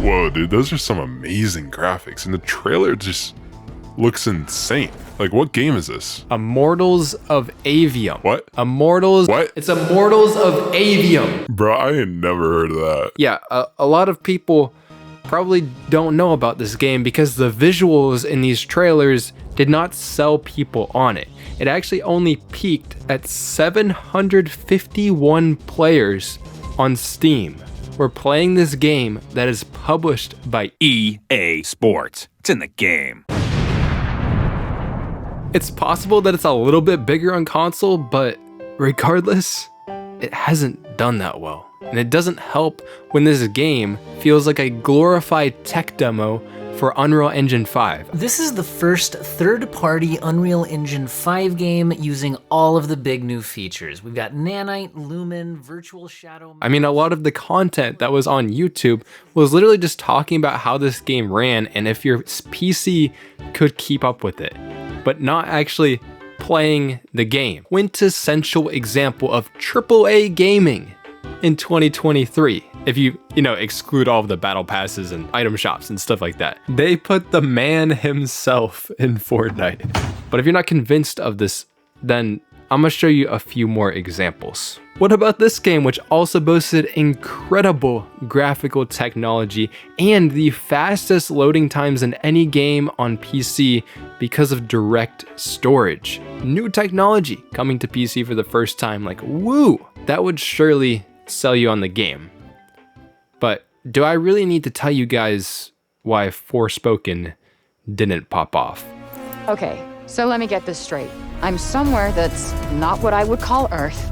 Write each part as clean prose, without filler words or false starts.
Whoa, dude, those are some amazing graphics, and the trailer just looks insane. Like, what game is this? Immortals of Avium. What? Immortals. What? It's Immortals of Avium. Bro, I ain't never heard of that. Yeah, a lot of people probably don't know about this game because the visuals in these trailers did not sell people on it. It actually only peaked at 751 players on Steam. We're playing this game that is published by EA Sports. It's in the game. It's possible that it's a little bit bigger on console, but regardless, it hasn't done that well. And it doesn't help when this game feels like a glorified tech demo for Unreal Engine 5. This is the first third-party Unreal Engine 5 game using all of the big new features. We've got Nanite, Lumen, Virtual Shadow... I mean, a lot of the content that was on YouTube was literally just talking about how this game ran and if your PC could keep up with it, but not actually playing the game. Quintessential example of AAA gaming in 2023. If you exclude all of the battle passes and item shops and stuff like that. They put the man himself in Fortnite. But if you're not convinced of this, then I'm gonna show you a few more examples. What about this game, which also boasted incredible graphical technology and the fastest loading times in any game on PC because of direct storage? New technology coming to PC for the first time, like woo! That would surely sell you on the game. But do I really need to tell you guys why Forspoken didn't pop off? Okay, so let me get this straight. I'm somewhere that's not what I would call Earth.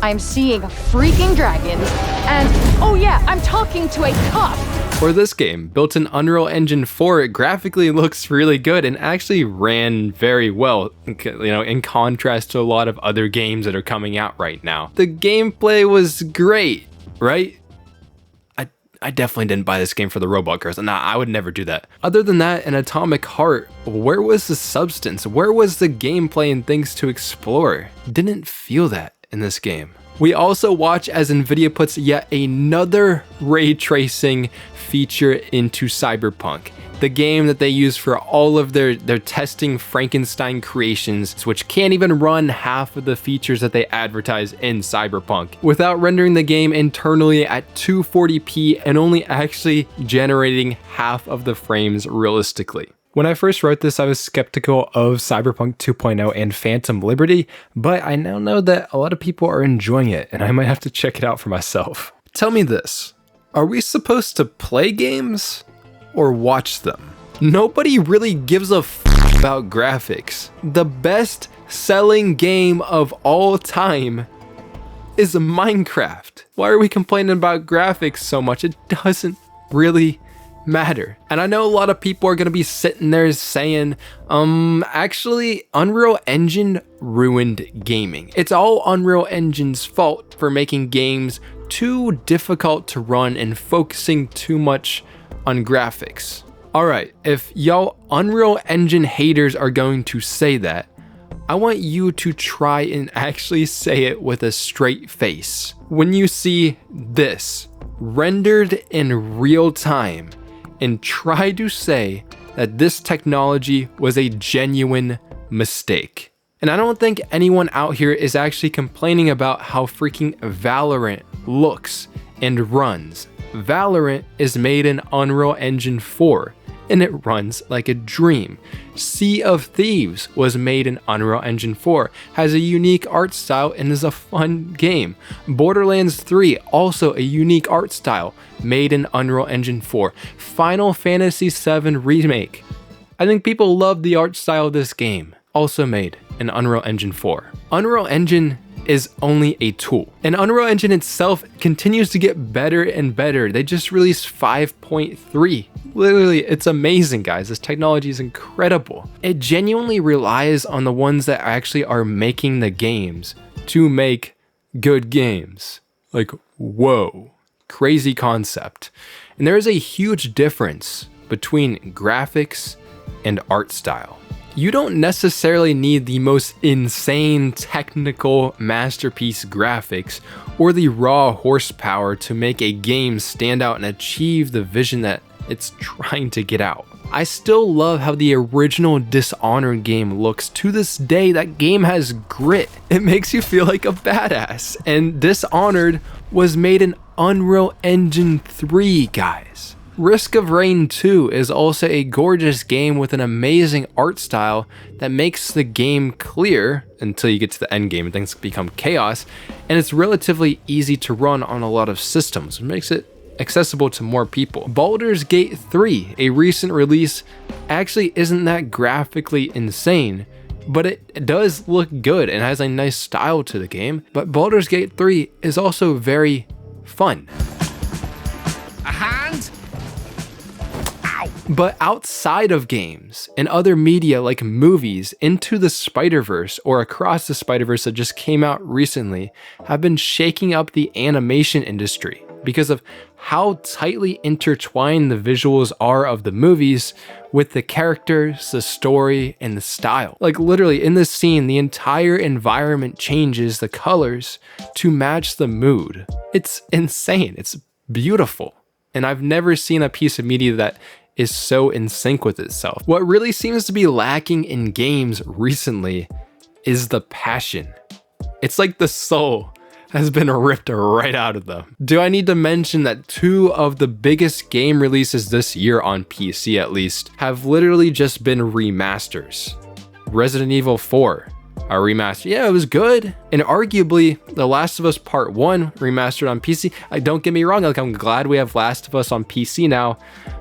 I'm seeing freaking dragons, and oh yeah, I'm talking to a cop! For this game, built in Unreal Engine 4, it graphically looks really good and actually ran very well, in contrast to a lot of other games that are coming out right now. The gameplay was great, right? I definitely didn't buy this game for the robot girls. Nah, I would never do that. Other than that, in Atomic Heart, where was the substance? Where was the gameplay and things to explore? Didn't feel that in this game. We also watch as Nvidia puts yet another ray tracing feature into Cyberpunk, the game that they use for all of their testing Frankenstein creations, which can't even run half of the features that they advertise in Cyberpunk, without rendering the game internally at 240p and only actually generating half of the frames realistically. When I first wrote this, I was skeptical of Cyberpunk 2.0 and Phantom Liberty, but I now know that a lot of people are enjoying it, and I might have to check it out for myself. Tell me this, are we supposed to play games or watch them? Nobody really gives a about graphics. The best selling game of all time is Minecraft. Why are we complaining about graphics so much? It doesn't really matter. And I know a lot of people are gonna be sitting there saying, actually, Unreal Engine ruined gaming. It's all Unreal Engine's fault for making games too difficult to run and focusing too much on graphics. Alright, if y'all Unreal Engine haters are going to say that, I want you to try and actually say it with a straight face. When you see this rendered in real time, and try to say that this technology was a genuine mistake. And I don't think anyone out here is actually complaining about how freaking Valorant looks and runs. Valorant is made in Unreal Engine 4, and it runs like a dream. Sea of Thieves was made in Unreal Engine 4, has a unique art style, and is a fun game. Borderlands 3, also a unique art style, made in Unreal Engine 4. Final Fantasy VII Remake. I think people love the art style of this game, also made in Unreal Engine 4. Unreal Engine is only a tool. And Unreal Engine itself continues to get better and better. They just released 5.3. Literally, it's amazing, guys. This technology is incredible. It genuinely relies on the ones that actually are making the games to make good games. Like, whoa, crazy concept. And there is a huge difference between graphics and art style. You don't necessarily need the most insane technical masterpiece graphics or the raw horsepower to make a game stand out and achieve the vision that it's trying to get out. I still love how the original Dishonored game looks. To this day, that game has grit. It makes you feel like a badass. And Dishonored was made in Unreal Engine 3, guys. Risk of Rain 2 is also a gorgeous game with an amazing art style that makes the game clear until you get to the end game and things become chaos, and it's relatively easy to run on a lot of systems, which makes it accessible to more people. Baldur's Gate 3, a recent release, actually isn't that graphically insane, but it does look good and has a nice style to the game. But Baldur's Gate 3 is also very fun. A hand? But outside of games and other media like movies, Into the Spider-Verse or Across the Spider-Verse that just came out recently have been shaking up the animation industry because of how tightly intertwined the visuals are of the movies with the characters, the story, and the style. Like literally in this scene, the entire environment changes the colors to match the mood. It's insane. It's beautiful. And I've never seen a piece of media that is so in sync with itself. What really seems to be lacking in games recently is the passion. It's like the soul has been ripped right out of them. Do I need to mention that 2 of the biggest game releases this year on PC at least have literally just been remasters? Resident Evil 4, a remaster. Yeah, it was good. And arguably, The Last of Us Part 1 remastered on PC. Don't get me wrong, like I'm glad we have Last of Us on PC now,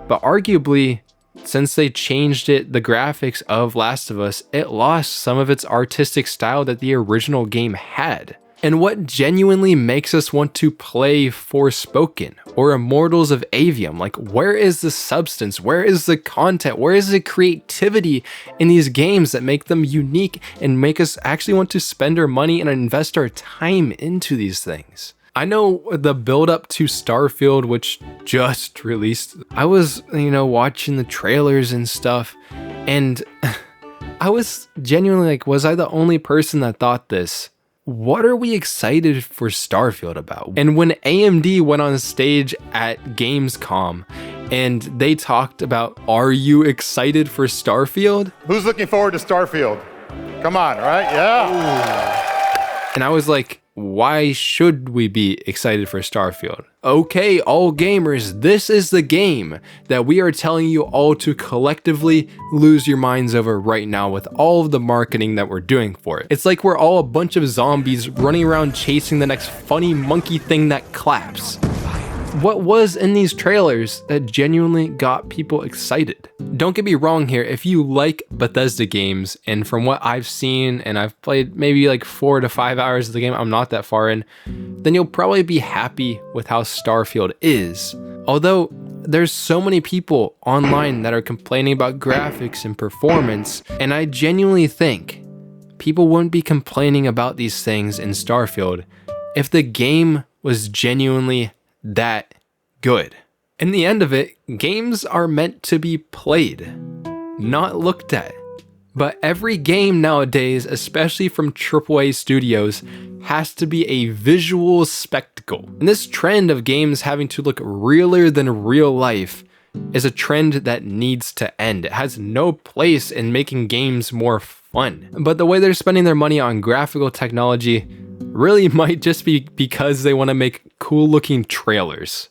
but arguably, since they changed it, the graphics of Last of Us, it lost some of its artistic style that the original game had. And what genuinely makes us want to play Forspoken or Immortals of Avium? Like, where is the substance? Where is the content? Where is the creativity in these games that make them unique and make us actually want to spend our money and invest our time into these things? I know the build up to Starfield, which just released, I was, watching the trailers and stuff, and I was genuinely like, was I the only person that thought this? What are we excited for Starfield about? And when AMD went on stage at Gamescom and they talked about, are you excited for Starfield? Who's looking forward to Starfield? Come on, right? Yeah. And I was like, why should we be excited for Starfield? Okay, all gamers, this is the game that we are telling you all to collectively lose your minds over right now with all of the marketing that we're doing for it. It's like we're all a bunch of zombies running around chasing the next funny monkey thing that claps. What was in these trailers that genuinely got people excited? Don't get me wrong here, if you like Bethesda games, and from what I've seen, and I've played maybe like 4 to 5 hours of the game, I'm not that far in, then you'll probably be happy with how Starfield is. Although, there's so many people online that are complaining about graphics and performance, and I genuinely think people wouldn't be complaining about these things in Starfield if the game was genuinely that good. In the end of it, games are meant to be played, not looked at. But every game nowadays, especially from AAA studios, has to be a visual spectacle. And this trend of games having to look realer than real life is a trend that needs to end. It has no place in making games more fun. But the way they're spending their money on graphical technology really might just be because they want to make cool looking trailers.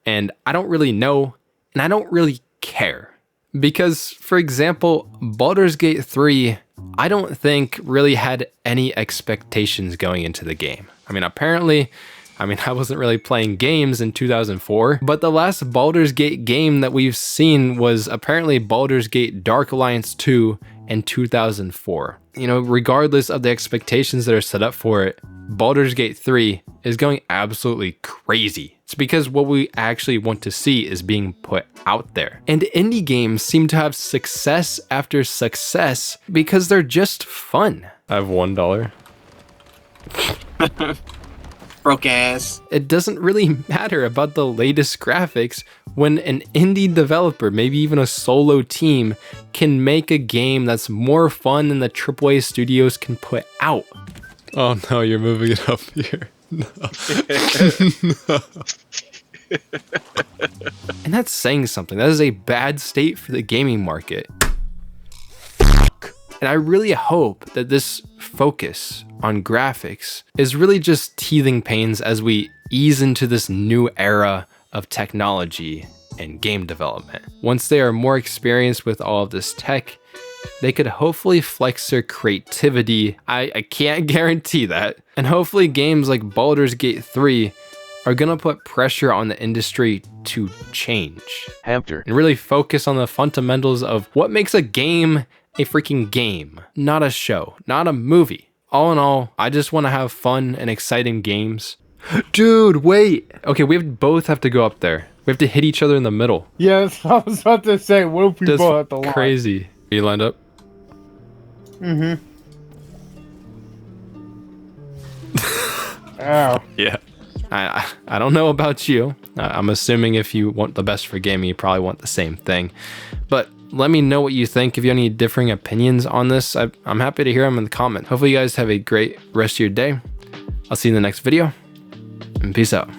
And I don't really know, and I don't really care. Because, for example, Baldur's Gate 3, I don't think really had any expectations going into the game. Apparently, I wasn't really playing games in 2004, but the last Baldur's Gate game that we've seen was apparently Baldur's Gate Dark Alliance 2 in 2004. Regardless of the expectations that are set up for it, Baldur's Gate 3 is going absolutely crazy. It's because what we actually want to see is being put out there. And indie games seem to have success after success because they're just fun. I have $1. Broke ass. It doesn't really matter about the latest graphics when an indie developer, maybe even a solo team, can make a game that's more fun than the AAA studios can put out. Oh no, you're moving it up here. No. And that's saying something. That is a bad state for the gaming market. And I really hope that this focus on graphics is really just teething pains as we ease into this new era of technology and game development. Once they are more experienced with all of this tech, they could hopefully flex their creativity. I can't guarantee that. And hopefully games like Baldur's Gate 3 are gonna put pressure on the industry to change. Hamster. And really focus on the fundamentals of what makes a game a freaking game, not a show, not a movie. All in all, I just wanna have fun and exciting games. Dude, wait. Okay, both have to go up there. We have to hit each other in the middle. Yeah, that's what I was about to say. What if we That's both have to line? crazy. Are you lined up? Mm-hmm. Ow. Yeah. I don't know about you. I'm assuming if you want the best for gaming, you probably want the same thing. But let me know what you think. If you have any differing opinions on this, I'm happy to hear them in the comments. Hopefully you guys have a great rest of your day. I'll see you in the next video, and peace out.